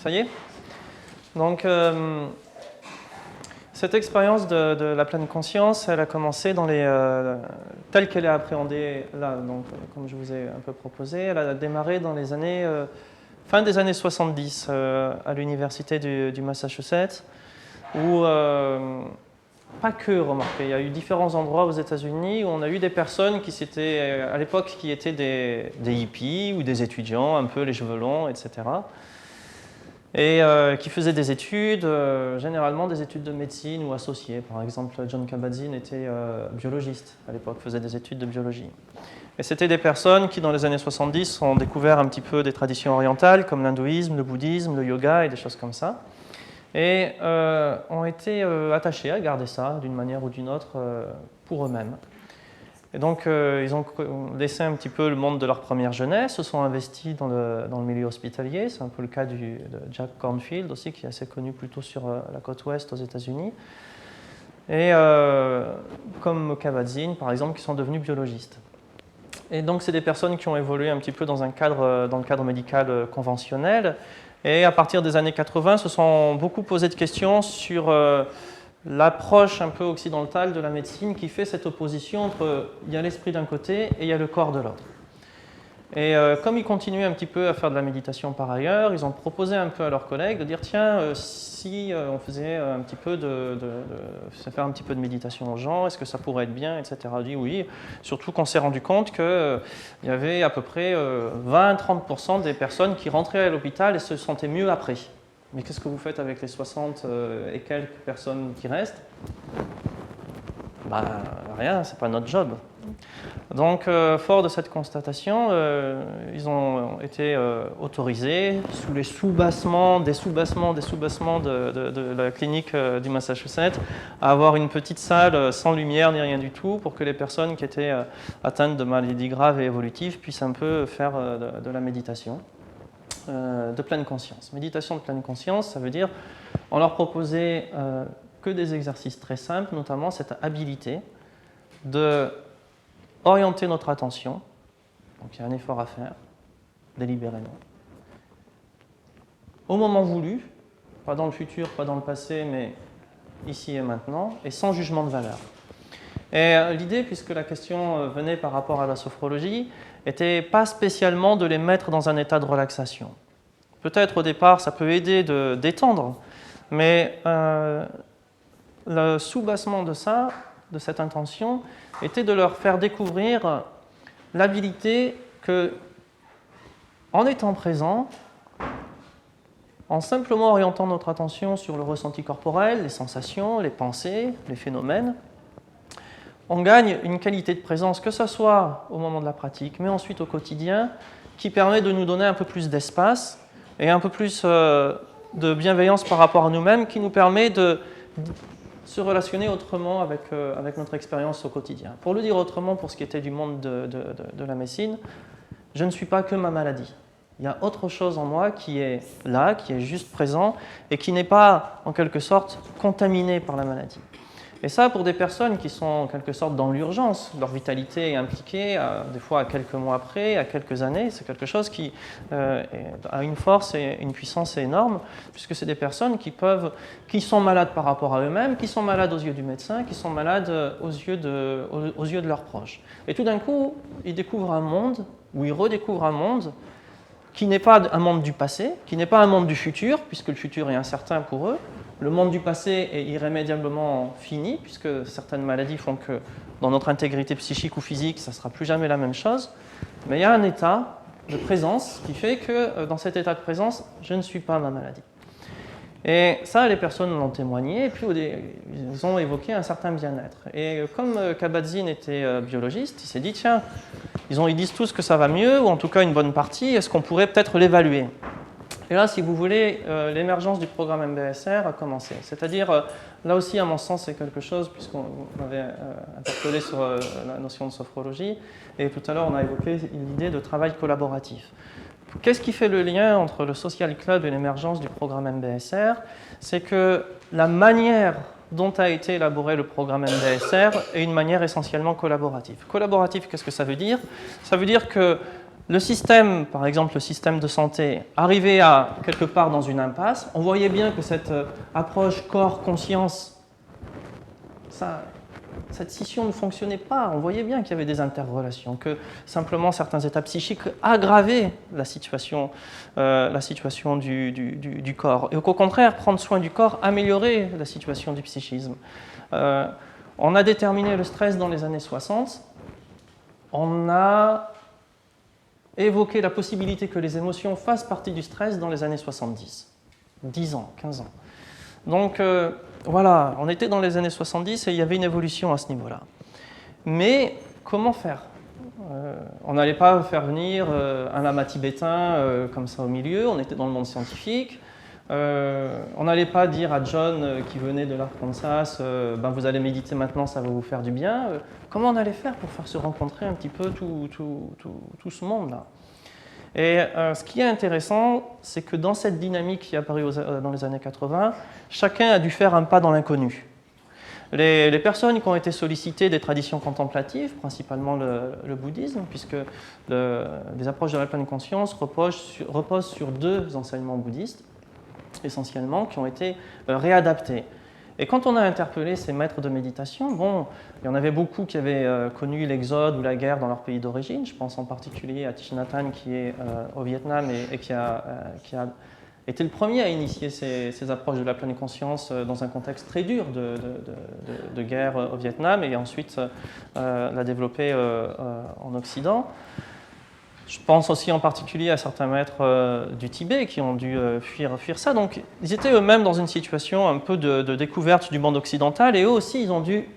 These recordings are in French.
Ça y est? Donc, cette expérience de la pleine conscience, elle a commencé dans telle qu'elle est appréhendée là, donc, comme je vous ai un peu proposé. Elle a démarré dans les années, fin des années 70 à l'université du Massachusetts, où, pas que, remarquez, il y a eu différents endroits aux États-Unis où on a eu des personnes qui s'étaient, à l'époque, qui étaient des hippies ou des étudiants, un peu les cheveux longs, etc. Et qui faisaient des études, généralement des études de médecine ou associées. Par exemple, John Kabat-Zinn était biologiste à l'époque, faisait des études de biologie. Et c'était des personnes qui, dans les années 70, ont découvert un petit peu des traditions orientales, comme l'hindouisme, le bouddhisme, le yoga et des choses comme ça. Et ont été attachés à garder ça d'une manière ou d'une autre pour eux-mêmes. Et donc, ils ont laissé un petit peu le monde de leur première jeunesse, se sont investis dans le milieu hospitalier. C'est un peu le cas de Jack Kornfield aussi, qui est assez connu plutôt sur la côte ouest aux États-Unis. Et comme Kabat-Zinn, par exemple, qui sont devenus biologistes. Et donc, c'est des personnes qui ont évolué un petit peu dans le cadre médical conventionnel. Et à partir des années 80, se sont beaucoup posé de questions sur l'approche un peu occidentale de la médecine qui fait cette opposition entre il y a l'esprit d'un côté et il y a le corps de l'autre. Et comme ils continuaient un petit peu à faire de la méditation par ailleurs, ils ont proposé un peu à leurs collègues de dire tiens, si on faisait un petit peu faire un petit peu de méditation aux gens, est-ce que ça pourrait être bien, etc. On dit oui, surtout qu'on s'est rendu compte qu'il y avait à peu près 20-30% des personnes qui rentraient à l'hôpital et se sentaient mieux après. Mais qu'est-ce que vous faites avec les 60 et quelques personnes qui restent? Rien, c'est pas notre job. Donc, fort de cette constatation, ils ont été autorisés, sous les sous-bassements de la clinique du Massachusetts, à avoir une petite salle sans lumière ni rien du tout, pour que les personnes qui étaient atteintes de maladies graves et évolutives puissent un peu faire de la méditation de pleine conscience. Méditation de pleine conscience, ça veut dire, on leur proposait que des exercices très simples, notamment cette habilité de orienter notre attention, donc il y a un effort à faire, délibérément, au moment voulu, pas dans le futur, pas dans le passé, mais ici et maintenant, et sans jugement de valeur. Et l'idée, puisque la question venait par rapport à la sophrologie, n'était pas spécialement de les mettre dans un état de relaxation. Peut-être au départ, ça peut aider de détendre, mais le sous-bassement de ça, de cette intention, était de leur faire découvrir l'habilité que, en étant présent, en simplement orientant notre attention sur le ressenti corporel, les sensations, les pensées, les phénomènes, on gagne une qualité de présence, que ce soit au moment de la pratique, mais ensuite au quotidien, qui permet de nous donner un peu plus d'espace et un peu plus de bienveillance par rapport à nous-mêmes, qui nous permet de se relationner autrement avec notre expérience au quotidien. Pour le dire autrement, pour ce qui était du monde de la médecine, je ne suis pas que ma maladie. Il y a autre chose en moi qui est là, qui est juste présent et qui n'est pas, en quelque sorte, contaminé par la maladie. Et ça, pour des personnes qui sont en quelque sorte dans l'urgence, leur vitalité est impliquée, des fois à quelques mois après, à quelques années, c'est quelque chose qui a une force et une puissance énorme, puisque c'est des personnes qui sont malades par rapport à eux-mêmes, qui sont malades aux yeux du médecin, qui sont malades aux yeux de leurs proches. Et tout d'un coup, ils découvrent un monde, ou ils redécouvrent un monde, qui n'est pas un monde du passé, qui n'est pas un monde du futur, puisque le futur est incertain pour eux. Le monde du passé est irrémédiablement fini, puisque certaines maladies font que dans notre intégrité psychique ou physique, ça ne sera plus jamais la même chose. Mais il y a un état de présence qui fait que dans cet état de présence, je ne suis pas ma maladie. Et ça, les personnes l'ont témoigné, et puis ils ont évoqué un certain bien-être. Et comme Kabat-Zinn était biologiste, il s'est dit, tiens, ils disent tous que ça va mieux, ou en tout cas une bonne partie, est-ce qu'on pourrait peut-être l'évaluer ? Et là, si vous voulez, l'émergence du programme MBSR a commencé. C'est-à-dire, là aussi, à mon sens, c'est quelque chose, puisqu'on m'avait interpellé sur la notion de sophrologie, et tout à l'heure, on a évoqué l'idée de travail collaboratif. Qu'est-ce qui fait le lien entre le Social Club et l'émergence du programme MBSR ? C'est que la manière dont a été élaboré le programme MBSR est une manière essentiellement collaborative. Collaboratif, qu'est-ce que ça veut dire ? Ça veut dire que le système, par exemple le système de santé, arrivait à quelque part dans une impasse. On voyait bien que cette approche corps-conscience, cette scission ne fonctionnait pas. On voyait bien qu'il y avait des interrelations, que simplement certains états psychiques aggravaient la situation du corps. Et qu'au contraire, prendre soin du corps améliorait la situation du psychisme. On a déterminé le stress dans les années 60. On a évoqué la possibilité que les émotions fassent partie du stress dans les années 70. 10 ans, 15 ans. Donc voilà, on était dans les années 70 et il y avait une évolution à ce niveau-là. Mais comment faire ? On n'allait pas faire venir un lama tibétain comme ça au milieu, on était dans le monde scientifique. On n'allait pas dire à John qui venait de l'Arkansas, vous allez méditer maintenant, ça va vous faire du bien. Comment on allait faire pour faire se rencontrer un petit peu tout ce monde-là ? Et ce qui est intéressant, c'est que dans cette dynamique qui est apparue dans les années 80, chacun a dû faire un pas dans l'inconnu. Les personnes qui ont été sollicitées des traditions contemplatives, principalement le bouddhisme, puisque les approches de la pleine conscience reposent sur deux enseignements bouddhistes, essentiellement, qui ont été réadaptés. Et quand on a interpellé ces maîtres de méditation, il y en avait beaucoup qui avaient connu l'exode ou la guerre dans leur pays d'origine. Je pense en particulier à Thich Nhat Hanh qui est au Vietnam et qui a été le premier à initier ces approches de la pleine conscience dans un contexte très dur de guerre au Vietnam et ensuite l'a développé en Occident. Je pense aussi en particulier à certains maîtres du Tibet qui ont dû fuir ça. Donc, ils étaient eux-mêmes dans une situation un peu de découverte du monde occidental et eux aussi, ils ont dû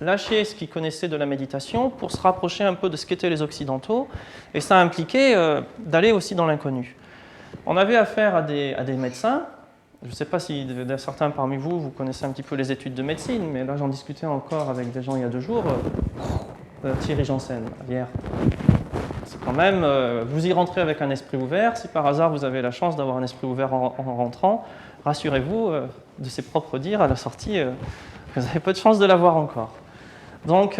lâcher ce qu'ils connaissaient de la méditation pour se rapprocher un peu de ce qu'étaient les Occidentaux. Et ça a impliqué d'aller aussi dans l'inconnu. On avait affaire à des médecins. Je ne sais pas si certains parmi vous, vous connaissez un petit peu les études de médecine, mais là, j'en discutais encore avec des gens il y a 2 jours. Thierry Janssen, hier. C'est quand même, vous y rentrez avec un esprit ouvert. Si par hasard vous avez la chance d'avoir un esprit ouvert en rentrant, rassurez-vous, de ses propres dires à la sortie, vous avez peu de chance de l'avoir encore. Donc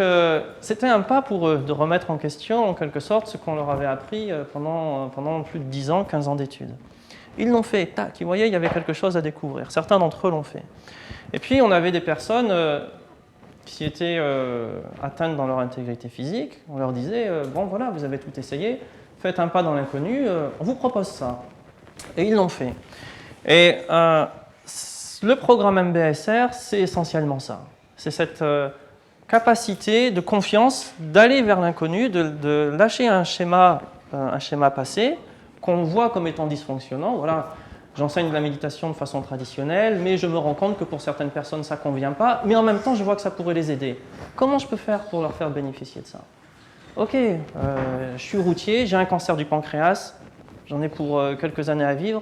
c'était un pas pour eux de remettre en question en quelque sorte ce qu'on leur avait appris pendant plus de 10 ans, 15 ans d'études. Ils l'ont fait, tac, ils voyaient il y avait quelque chose à découvrir. Certains d'entre eux l'ont fait. Et puis on avait des personnes qui étaient atteintes dans leur intégrité physique. On leur disait, voilà, vous avez tout essayé, faites un pas dans l'inconnu, on vous propose ça. Et ils l'ont fait. Et le programme MBSR, c'est essentiellement ça. C'est cette capacité de confiance d'aller vers l'inconnu, de lâcher un schéma passé qu'on voit comme étant dysfonctionnant. Voilà, j'enseigne de la méditation de façon traditionnelle, mais je me rends compte que pour certaines personnes, ça ne convient pas, mais en même temps, je vois que ça pourrait les aider. Comment je peux faire pour leur faire bénéficier de ça ? Ok, je suis routier, j'ai un cancer du pancréas, j'en ai pour quelques années à vivre.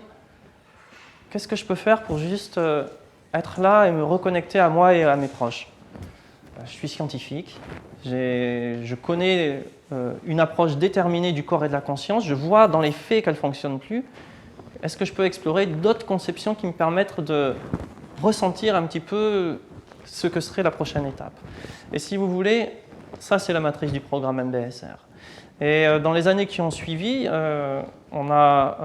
Qu'est-ce que je peux faire pour juste être là et me reconnecter à moi et à mes proches ? Je suis scientifique, je connais une approche déterminée du corps et de la conscience, je vois dans les faits qu'elle ne fonctionne plus. Est-ce que je peux explorer d'autres conceptions qui me permettent de ressentir un petit peu ce que serait la prochaine étape ? Et si vous voulez, ça c'est la matrice du programme MBSR. Et dans les années qui ont suivi, on a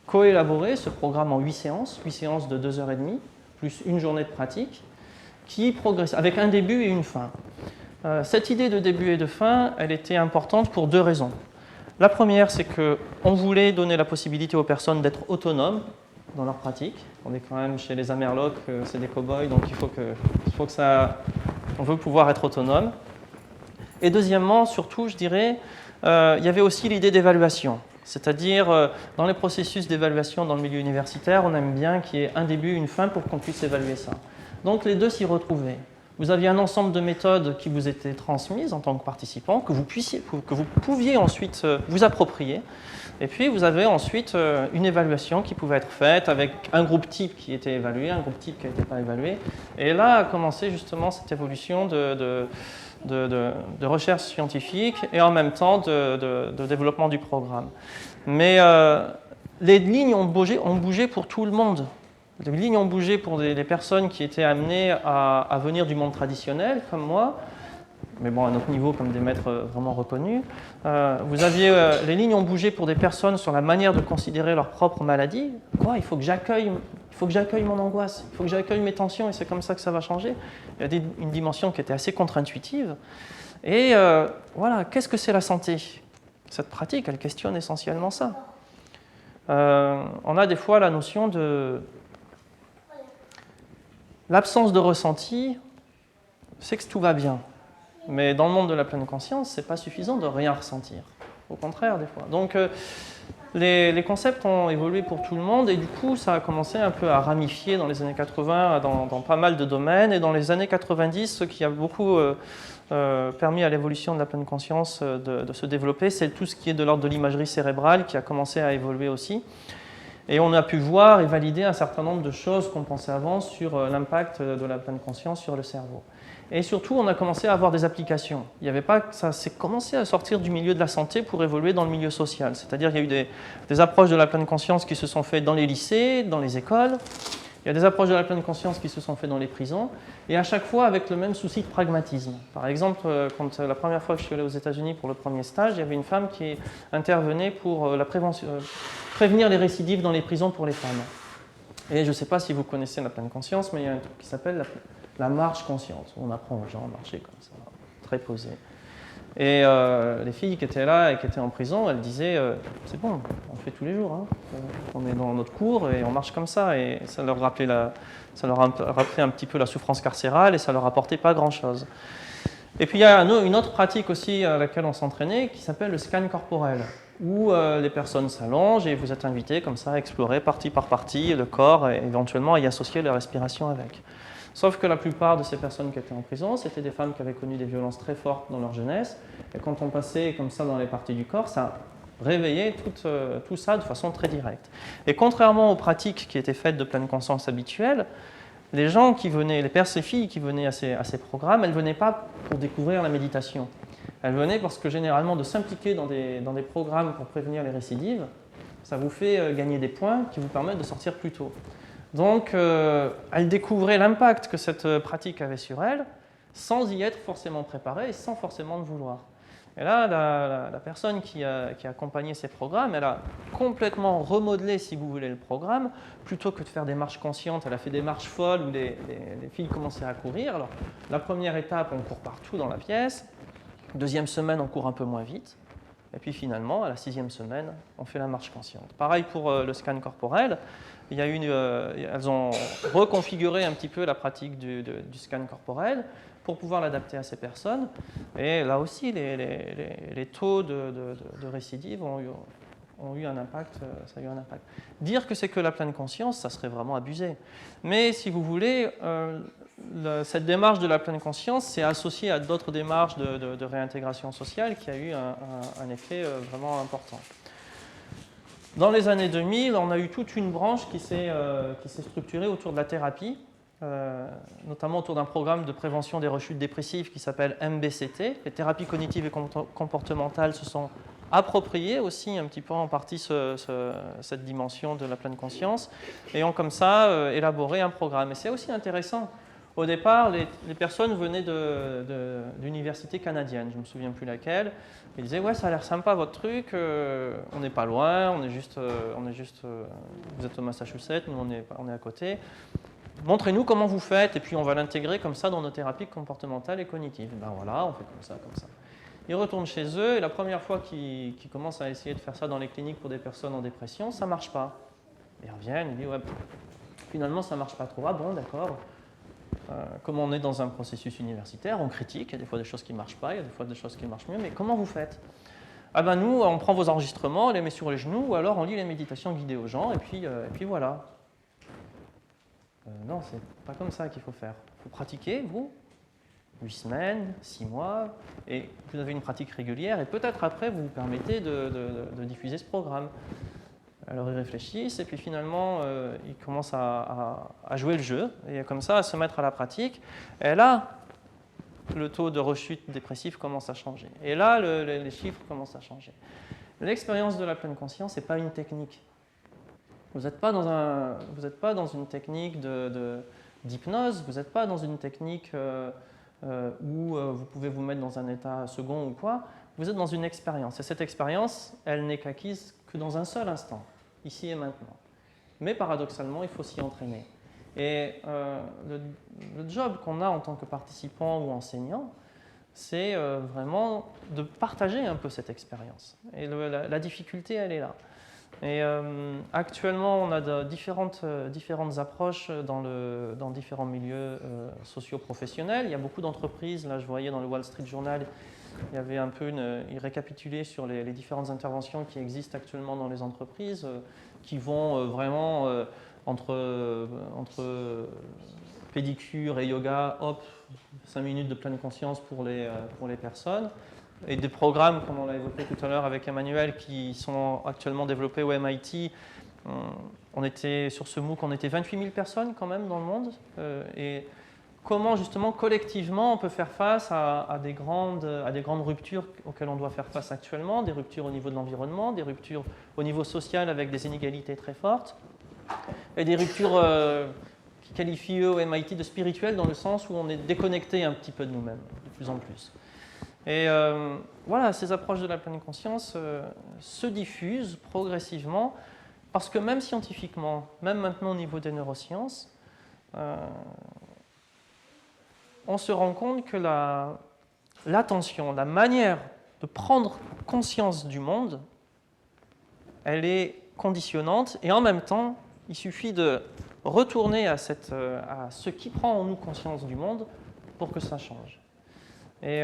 coélaboré ce programme en 8 séances de 2h30, plus une journée de pratique, qui progresse avec un début et une fin. Cette idée de début et de fin, elle était importante pour 2 raisons. La première, c'est qu'on voulait donner la possibilité aux personnes d'être autonomes dans leur pratique. On est quand même chez les Amerlocs, c'est des cow-boys, donc on veut pouvoir être autonome. Et deuxièmement, surtout, je dirais, il y avait aussi l'idée d'évaluation. C'est-à-dire, dans les processus d'évaluation dans le milieu universitaire, on aime bien qu'il y ait un début et une fin pour qu'on puisse évaluer ça. Donc les deux s'y retrouvaient. Vous aviez un ensemble de méthodes qui vous étaient transmises en tant que participant, que vous pouviez ensuite vous approprier. Et puis vous avez ensuite une évaluation qui pouvait être faite avec un groupe type qui était évalué, un groupe type qui n'était pas évalué. Et là a commencé justement cette évolution de recherche scientifique et en même temps de développement du programme. Mais les lignes ont bougé pour tout le monde. Les lignes ont bougé pour des personnes qui étaient amenées à venir du monde traditionnel, comme moi, mais bon, à notre niveau, comme des maîtres vraiment reconnus. Vous aviez les lignes ont bougé pour des personnes sur la manière de considérer leur propre maladie. Quoi? Il faut que j'accueille mon angoisse, il faut que j'accueille mes tensions, et c'est comme ça que ça va changer. Il y a une dimension qui était assez contre-intuitive. Et voilà, qu'est-ce que c'est la santé? Cette pratique, elle questionne essentiellement ça. On a des fois la notion de l'absence de ressenti, c'est que tout va bien. Mais dans le monde de la pleine conscience, ce n'est pas suffisant de rien ressentir. Au contraire, des fois. Donc, les concepts ont évolué pour tout le monde et du coup, ça a commencé un peu à ramifier dans les années 80 dans pas mal de domaines. Et dans les années 90, ce qui a beaucoup permis à l'évolution de la pleine conscience de se développer, c'est tout ce qui est de l'ordre de l'imagerie cérébrale qui a commencé à évoluer aussi. Et on a pu voir et valider un certain nombre de choses qu'on pensait avant sur l'impact de la pleine conscience sur le cerveau. Et surtout, on a commencé à avoir des applications. Il y avait pas, ça s'est commencé à sortir du milieu de la santé pour évoluer dans le milieu social. C'est-à-dire qu'il y a eu des approches de la pleine conscience qui se sont faites dans les lycées, dans les écoles. Il y a des approches de la pleine conscience qui se sont faites dans les prisons. Et à chaque fois avec le même souci de pragmatisme. Par exemple, quand la première fois que je suis allé aux États-Unis pour le premier stage, il y avait une femme qui intervenait pour prévenir les récidives dans les prisons pour les femmes. Et je ne sais pas si vous connaissez la pleine conscience, mais il y a un truc qui s'appelle la marche consciente. On apprend aux gens à marcher comme ça, très posé. Et les filles qui étaient là et qui étaient en prison, elles disaient c'est bon, on le fait tous les jours. Hein. On est dans notre cours et on marche comme ça. Et ça leur rappelait un petit peu la souffrance carcérale et ça leur apportait pas grand-chose. Et puis il y a une autre pratique aussi à laquelle on s'entraînait qui s'appelle le scan corporel, où les personnes s'allongent et vous êtes invités comme ça à explorer partie par partie le corps et éventuellement à y associer la respiration avec. Sauf que la plupart de ces personnes qui étaient en prison, c'était des femmes qui avaient connu des violences très fortes dans leur jeunesse. Et quand on passait comme ça dans les parties du corps, ça réveillait tout ça de façon très directe. Et contrairement aux pratiques qui étaient faites de pleine conscience habituelles, les gens qui venaient, les filles qui venaient à ces programmes, elles ne venaient pas pour découvrir la méditation. Elles venaient parce que généralement de s'impliquer dans des programmes pour prévenir les récidives, ça vous fait gagner des points qui vous permettent de sortir plus tôt. Donc, elle découvrait l'impact que cette pratique avait sur elle, sans y être forcément préparée et sans forcément le vouloir. Et là, la personne qui a accompagné ces programmes, elle a complètement remodelé, si vous voulez, le programme. Plutôt que de faire des marches conscientes, elle a fait des marches folles où les filles commençaient à courir. Alors, la première étape, on court partout dans la pièce. Deuxième semaine, on court un peu moins vite. Et puis finalement, à la 6e semaine, on fait la marche consciente. Pareil pour le scan corporel. Elles ont reconfiguré un petit peu la pratique du scan corporel pour pouvoir l'adapter à ces personnes. Et là aussi, les taux de récidive ont eu un impact, ça a eu un impact. Dire que c'est que la pleine conscience, ça serait vraiment abusé. Mais si vous voulez, cette démarche de la pleine conscience s'est associée à d'autres démarches de réintégration sociale qui a eu un effet vraiment important. Dans les années 2000, on a eu toute une branche qui s'est structurée autour de la thérapie, notamment autour d'un programme de prévention des rechutes dépressives qui s'appelle MBCT. Les thérapies cognitives et comportementales se sont appropriées aussi un petit peu en partie cette dimension de la pleine conscience et ont comme ça élaboré un programme. Et c'est aussi intéressant. Au départ, les personnes venaient d'universités canadiennes, je ne me souviens plus laquelle. Ils disaient ouais, ça a l'air sympa votre truc, on n'est pas loin, on est juste, vous êtes au Massachusetts, nous on est à côté. Montrez-nous comment vous faites et puis on va l'intégrer comme ça dans nos thérapies comportementales et cognitives. Ben voilà, on fait comme ça, comme ça. Ils retournent chez eux et la première fois qu'ils commencent à essayer de faire ça dans les cliniques pour des personnes en dépression, ça ne marche pas. Ils reviennent, ils disent ouais, finalement ça ne marche pas trop. Ah bon, d'accord. Comme on est dans un processus universitaire, on critique, il y a des fois des choses qui ne marchent pas, il y a des fois des choses qui marchent mieux, mais comment vous faites? Ah ben nous, on prend vos enregistrements, on les met sur les genoux, ou alors on lit les méditations guidées aux gens, et puis voilà. Non, c'est pas comme ça qu'il faut faire. Il faut pratiquer, vous, 8 semaines, 6 mois, et vous avez une pratique régulière, et peut-être après vous vous permettez de diffuser ce programme. Alors ils réfléchissent et puis finalement ils commencent à jouer le jeu et comme ça à se mettre à la pratique. Et là, le taux de rechute dépressive commence à changer. Et là, les chiffres commencent à changer. L'expérience de la pleine conscience n'est pas une technique. Vous n'êtes pas dans une technique d'hypnose, vous n'êtes pas dans une technique ou vous pouvez vous mettre dans un état second ou quoi. Vous êtes dans une expérience. Et cette expérience, elle n'est qu'acquise que dans un seul instant, ici et maintenant. Mais paradoxalement, il faut s'y entraîner. Et le job qu'on a en tant que participant ou enseignant, c'est vraiment de partager un peu cette expérience. Et la difficulté, elle est là. Et actuellement, on a différentes approches dans différents milieux socio-professionnels. Il y a beaucoup d'entreprises. Là, je voyais dans le Wall Street Journal, il y avait un peu il récapitulait sur les différentes interventions qui existent actuellement dans les entreprises, qui vont vraiment entre pédicure et yoga, hop, 5 minutes de pleine conscience pour les personnes. Et des programmes, comme on l'a évoqué tout à l'heure avec Emmanuel, qui sont actuellement développés au MIT. On était, sur ce MOOC, on était 28 000 personnes quand même dans le monde. Et comment justement collectivement on peut faire face à des grandes ruptures auxquelles on doit faire face actuellement, des ruptures au niveau de l'environnement, des ruptures au niveau social avec des inégalités très fortes, et des ruptures qui qualifient eux au MIT de spirituelles dans le sens où on est déconnecté un petit peu de nous-mêmes, de plus en plus. Et voilà, ces approches de la pleine conscience se diffusent progressivement parce que même scientifiquement, même maintenant au niveau des neurosciences, on se rend compte que l'attention, la manière de prendre conscience du monde, elle est conditionnante et en même temps, il suffit de retourner à ce qui prend en nous conscience du monde pour que ça change. Et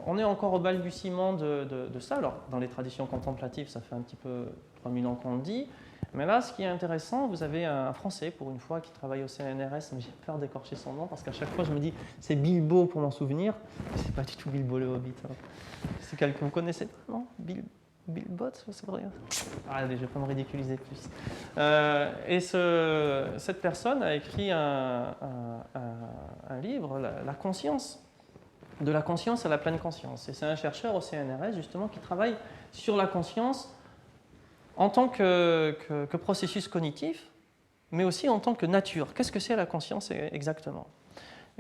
on est encore au balbutiement de ça. Alors, dans les traditions contemplatives, ça fait un petit peu 3000 ans qu'on le dit. Mais là, ce qui est intéressant, vous avez un Français, pour une fois, qui travaille au CNRS, mais j'ai peur d'écorcher son nom, parce qu'à chaque fois, je me dis, c'est Bilbo pour m'en souvenir. C'est pas du tout Bilbo le Hobbit. Hein. C'est quelqu'un que vous connaissez pas, non Bilbot, c'est vrai. Allez, je vais pas me ridiculiser plus. Et cette personne a écrit un livre, La conscience. De la conscience à la pleine conscience. Et c'est un chercheur au CNRS, justement, qui travaille sur la conscience en tant que processus cognitif, mais aussi en tant que nature. Qu'est-ce que c'est la conscience exactement?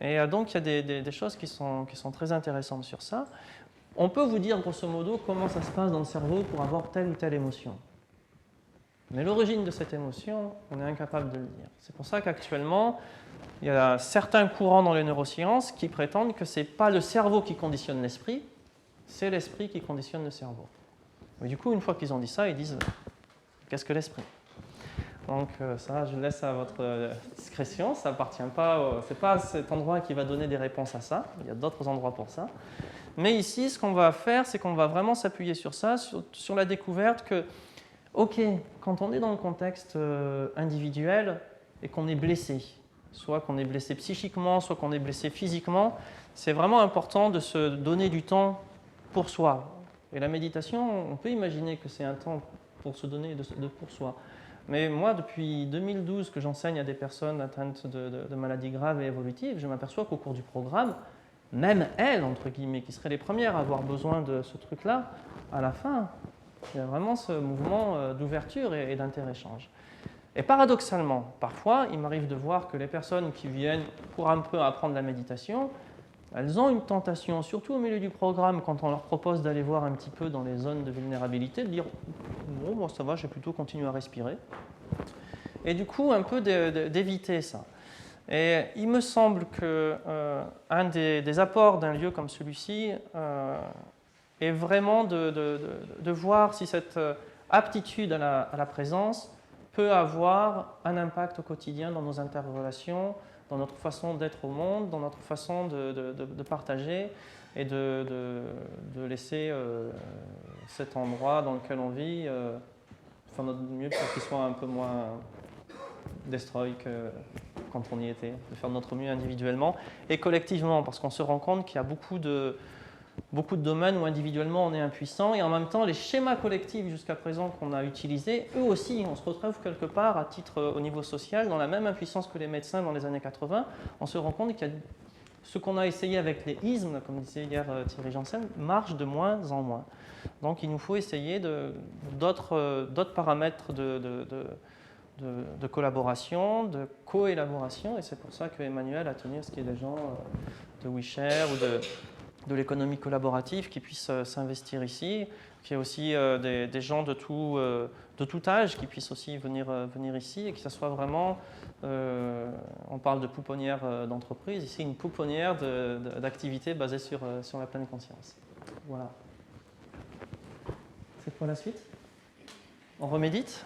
Et donc, il y a des choses qui sont très intéressantes sur ça. On peut vous dire, grosso modo, comment ça se passe dans le cerveau pour avoir telle ou telle émotion. Mais l'origine de cette émotion, on est incapable de le dire. C'est pour ça qu'actuellement, il y a certains courants dans les neurosciences qui prétendent que ce n'est pas le cerveau qui conditionne l'esprit, c'est l'esprit qui conditionne le cerveau. Mais du coup, une fois qu'ils ont dit ça, ils disent « qu'est-ce que l'esprit ?» Donc ça, je laisse à votre discrétion, ça appartient pas, c'est pas cet endroit qui va donner des réponses à ça, il y a d'autres endroits pour ça. Mais ici, ce qu'on va faire, c'est qu'on va vraiment s'appuyer sur ça, sur la découverte que, ok, quand on est dans le contexte individuel et qu'on est blessé, soit qu'on est blessé psychiquement, soit qu'on est blessé physiquement, c'est vraiment important de se donner du temps pour soi. Et la méditation, on peut imaginer que c'est un temps pour se donner pour soi. Mais moi, depuis 2012 que j'enseigne à des personnes atteintes de maladies graves et évolutives, je m'aperçois qu'au cours du programme, même elles, entre guillemets, qui seraient les premières à avoir besoin de ce truc-là, à la fin, il y a vraiment ce mouvement d'ouverture et d'inter-échange. Et paradoxalement, parfois, il m'arrive de voir que les personnes qui viennent pour un peu apprendre la méditation, elles ont une tentation, surtout au milieu du programme, quand on leur propose d'aller voir un petit peu dans les zones de vulnérabilité, de dire « bon, moi ça va, je vais plutôt continuer à respirer ». Et du coup, un peu d'éviter ça. Et il me semble qu'un des apports d'un lieu comme celui-ci est vraiment de voir si cette aptitude à la présence peut avoir un impact au quotidien dans nos interrelations, dans notre façon d'être au monde, dans notre façon de partager et de laisser cet endroit dans lequel on vit faire notre mieux pour qu'il soit un peu moins destroy que quand on y était, de faire notre mieux individuellement et collectivement, parce qu'on se rend compte qu'il y a beaucoup de domaines où individuellement on est impuissant et en même temps les schémas collectifs jusqu'à présent qu'on a utilisés, eux aussi, on se retrouve quelque part à titre au niveau social dans la même impuissance que les médecins dans les années 80. On se rend compte qu'il y a ce qu'on a essayé avec les ismes, comme disait hier Thierry Janssen, marche de moins en moins. Donc il nous faut essayer d'autres paramètres de collaboration, de co-élaboration, et c'est pour ça que Emmanuel a tenu à ce qu'il y ait des gens WeShare ou de l'économie collaborative qui puissent s'investir ici, qu'il y ait aussi des gens de tout âge qui puissent aussi venir ici et que ça soit vraiment, on parle de pouponnière d'entreprise, ici une pouponnière d'activités basée sur la pleine conscience. Voilà. C'est quoi la suite? On remédite?